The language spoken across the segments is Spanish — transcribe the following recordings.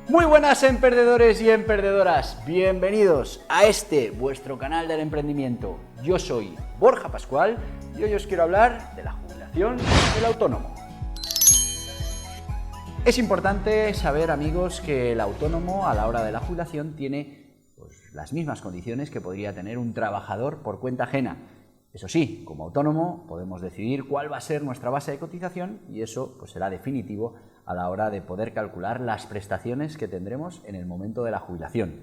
Muy buenas emprendedores y emprendedoras, bienvenidos a vuestro canal del emprendimiento. Yo soy Borja Pascual y hoy os quiero hablar de la jubilación del autónomo. Es importante saber, amigos, que el autónomo a la hora de la jubilación tiene las mismas condiciones que podría tener un trabajador por cuenta ajena. Eso sí, como autónomo podemos decidir cuál va a ser nuestra base de cotización y eso será definitivo a la hora de poder calcular las prestaciones que tendremos en el momento de la jubilación.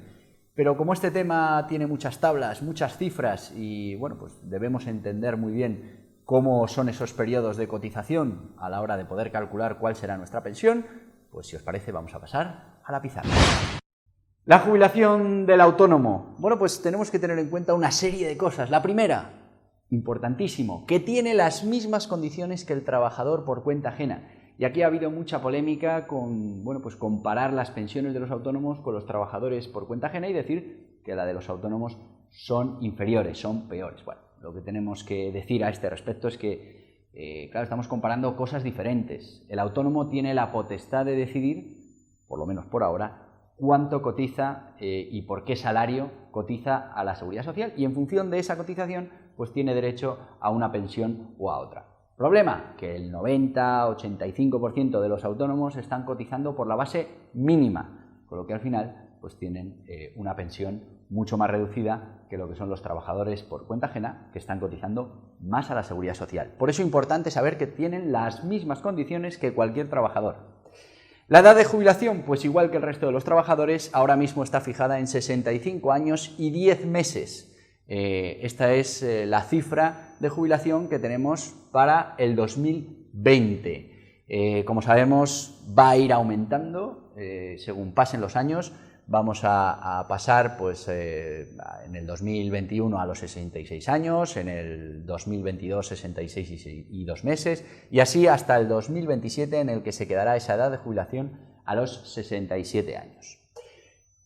Pero como este tema tiene muchas tablas, muchas cifras y debemos entender muy bien cómo son esos periodos de cotización a la hora de poder calcular cuál será nuestra pensión, pues si os parece vamos a pasar a la pizarra. La jubilación del autónomo. Tenemos que tener en cuenta una serie de cosas. La primera, importantísimo, que tiene las mismas condiciones que el trabajador por cuenta ajena. Y aquí ha habido mucha polémica con comparar las pensiones de los autónomos con los trabajadores por cuenta ajena y decir que la de los autónomos son inferiores, son peores. Bueno, lo que tenemos que decir a este respecto es que, claro, estamos comparando cosas diferentes. El autónomo tiene la potestad de decidir, por lo menos por ahora, cuánto cotiza y por qué salario cotiza a la Seguridad Social y en función de esa cotización tiene derecho a una pensión o a otra. Problema, que el 90-85% de los autónomos están cotizando por la base mínima, con lo que al final tienen una pensión mucho más reducida que lo que son los trabajadores por cuenta ajena, que están cotizando más a la Seguridad Social. Por eso es importante saber que tienen las mismas condiciones que cualquier trabajador. La edad de jubilación, igual que el resto de los trabajadores, ahora mismo está fijada en 65 años y 10 meses. Esta es la cifra de jubilación que tenemos para el 2020. Como sabemos, va a ir aumentando según pasen los años. Vamos a pasar en el 2021 a los 66 años, en el 2022 66 y 2 meses y así hasta el 2027 en el que se quedará esa edad de jubilación a los 67 años.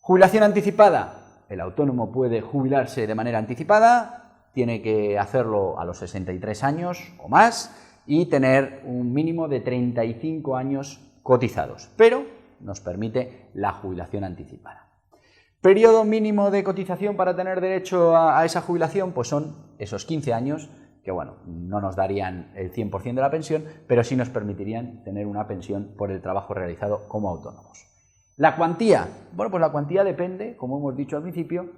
Jubilación anticipada. El autónomo puede jubilarse de manera anticipada, tiene que hacerlo a los 63 años o más y tener un mínimo de 35 años cotizados, pero nos permite la jubilación anticipada. Periodo mínimo de cotización para tener derecho a esa jubilación, son esos 15 años que no nos darían el 100% de la pensión, pero sí nos permitirían tener una pensión por el trabajo realizado como autónomos. La cuantía, la cuantía depende, como hemos dicho al principio,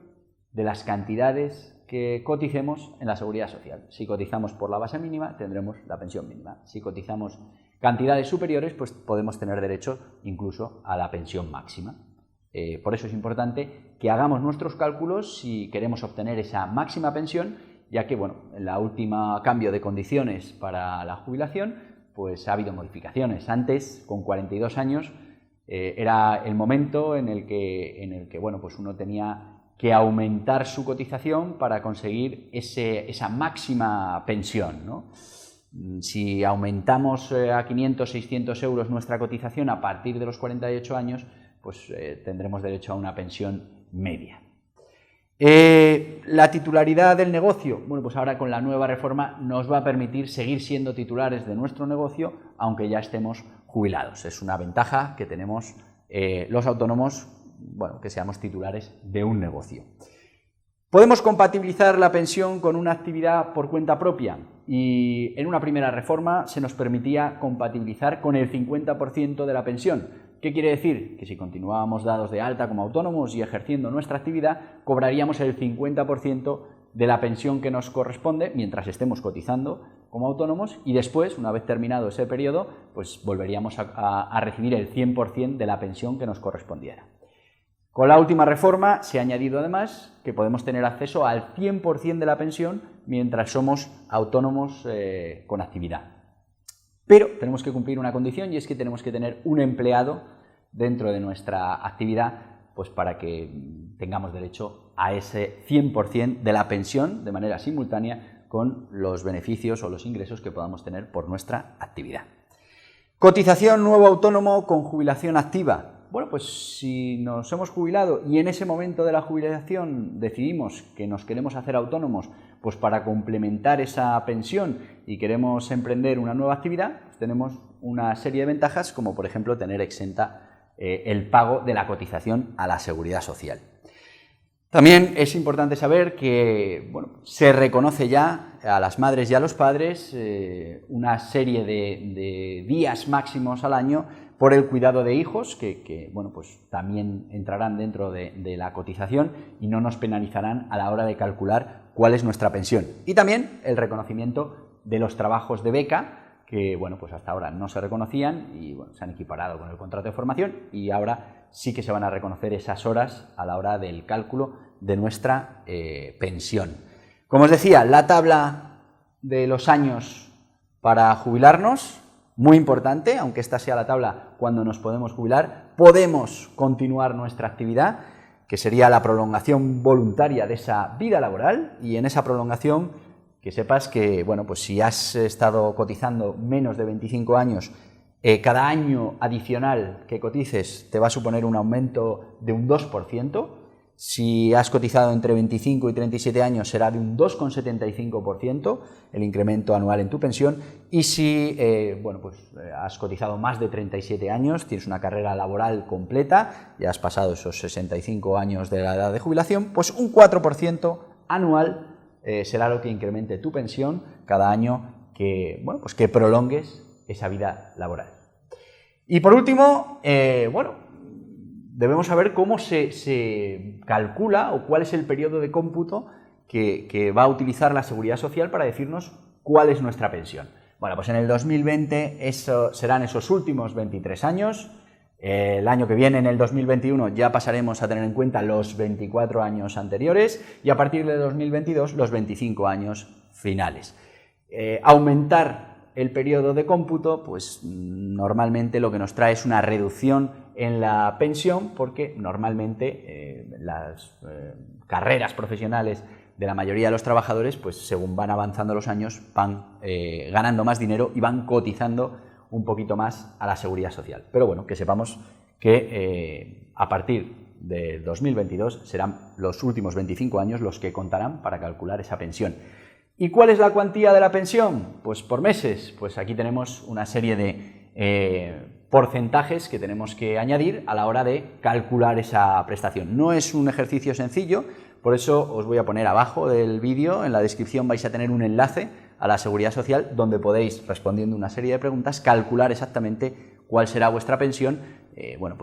de las cantidades que coticemos en la Seguridad Social. Si cotizamos por la base mínima, tendremos la pensión mínima. Si cotizamos cantidades superiores, podemos tener derecho incluso a la pensión máxima. Por eso es importante que hagamos nuestros cálculos si queremos obtener esa máxima pensión, ya que en la última cambio de condiciones para la jubilación, ha habido modificaciones. Antes, con 42 años, era el momento en el que uno tenía que aumentar su cotización para conseguir esa máxima pensión, ¿no? Si aumentamos a 500, 600 euros nuestra cotización a partir de los 48 años, tendremos derecho a una pensión media. La titularidad del negocio, ahora con la nueva reforma nos va a permitir seguir siendo titulares de nuestro negocio, aunque ya estemos jubilados. Es una ventaja que tenemos los autónomos, que seamos titulares de un negocio. Podemos compatibilizar la pensión con una actividad por cuenta propia y en una primera reforma se nos permitía compatibilizar con el 50% de la pensión. ¿Qué quiere decir? Que si continuábamos dados de alta como autónomos y ejerciendo nuestra actividad, cobraríamos el 50% de la pensión que nos corresponde mientras estemos cotizando como autónomos y después, una vez terminado ese periodo, volveríamos a recibir el 100% de la pensión que nos correspondiera. Con la última reforma se ha añadido además que podemos tener acceso al 100% de la pensión mientras somos autónomos con actividad. Pero tenemos que cumplir una condición y es que tenemos que tener un empleado dentro de nuestra actividad para que tengamos derecho a ese 100% de la pensión de manera simultánea con los beneficios o los ingresos que podamos tener por nuestra actividad. Cotización nuevo autónomo con jubilación activa. Si nos hemos jubilado y en ese momento de la jubilación decidimos que nos queremos hacer autónomos para complementar esa pensión y queremos emprender una nueva actividad, tenemos una serie de ventajas como por ejemplo tener exenta el pago de la cotización a la Seguridad Social. También es importante saber que se reconoce ya a las madres y a los padres una serie de días máximos al año por el cuidado de hijos, que también entrarán dentro de la cotización y no nos penalizarán a la hora de calcular cuál es nuestra pensión. Y también el reconocimiento de los trabajos de beca, que hasta ahora no se reconocían y se han equiparado con el contrato de formación, y ahora sí que se van a reconocer esas horas a la hora del cálculo de nuestra pensión. Como os decía, la tabla de los años para jubilarnos, muy importante, aunque esta sea la tabla cuando nos podemos jubilar, podemos continuar nuestra actividad, que sería la prolongación voluntaria de esa vida laboral, y en esa prolongación que sepas que, si has estado cotizando menos de 25 años, cada año adicional que cotices te va a suponer un aumento de un 2%. Si has cotizado entre 25 y 37 años será de un 2,75% el incremento anual en tu pensión. Y si has cotizado más de 37 años, tienes una carrera laboral completa, ya has pasado esos 65 años de la edad de jubilación, pues un 4% anual será lo que incremente tu pensión cada año que prolongues esa vida laboral. Y por último, debemos saber cómo se calcula o cuál es el periodo de cómputo que va a utilizar la Seguridad Social para decirnos cuál es nuestra pensión. Pues en el 2020 serán esos últimos 23 años. El año que viene, en el 2021, ya pasaremos a tener en cuenta los 24 años anteriores y a partir de 2022 los 25 años finales. Aumentar el periodo de cómputo, pues normalmente lo que nos trae es una reducción en la pensión, porque normalmente las carreras profesionales de la mayoría de los trabajadores, pues según van avanzando los años, van ganando más dinero y van cotizando un poquito más a la Seguridad Social. Pero que sepamos que a partir de 2022 serán los últimos 25 años los que contarán para calcular esa pensión. ¿Y cuál es la cuantía de la pensión? Pues por meses. Pues aquí tenemos una serie de porcentajes que tenemos que añadir a la hora de calcular esa prestación. No es un ejercicio sencillo, por eso os voy a poner abajo del vídeo, en la descripción vais a tener un enlace a la Seguridad Social donde podéis, respondiendo una serie de preguntas, calcular exactamente cuál será vuestra pensión,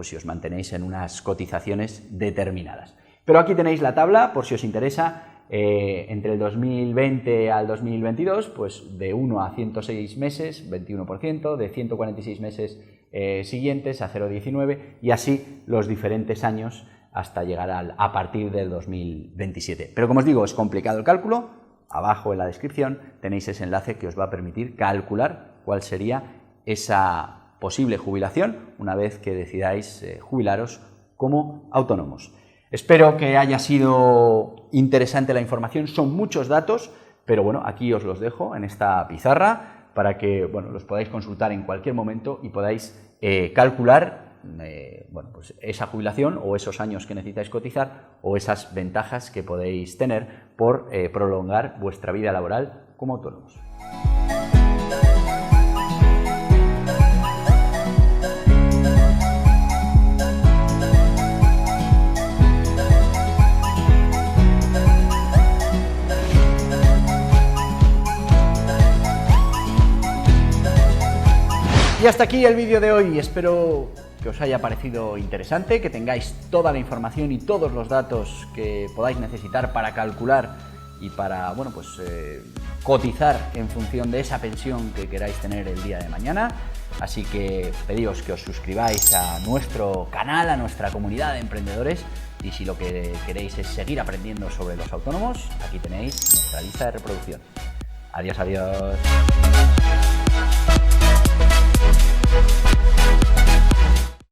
si os mantenéis en unas cotizaciones determinadas. Pero aquí tenéis la tabla, por si os interesa, entre el 2020 al 2022, pues de 1 a 106 meses, 21%, de 146 meses siguientes a 0,19 y así los diferentes años hasta llegar a partir del 2027. Pero como os digo, es complicado el cálculo. Abajo en la descripción tenéis ese enlace que os va a permitir calcular cuál sería esa posible jubilación una vez que decidáis jubilaros como autónomos. Espero que haya sido interesante la información, son muchos datos, pero aquí os los dejo en esta pizarra para que los podáis consultar en cualquier momento y podáis calcular esa jubilación o esos años que necesitáis cotizar o esas ventajas que podéis tener por prolongar vuestra vida laboral como autónomos. Y hasta aquí el vídeo de hoy. Espero que os haya parecido interesante, que tengáis toda la información y todos los datos que podáis necesitar para calcular y para cotizar en función de esa pensión que queráis tener el día de mañana. Así que pedíos que os suscribáis a nuestro canal, a nuestra comunidad de emprendedores, y si lo que queréis es seguir aprendiendo sobre los autónomos, aquí tenéis nuestra lista de reproducción. Adiós, adiós.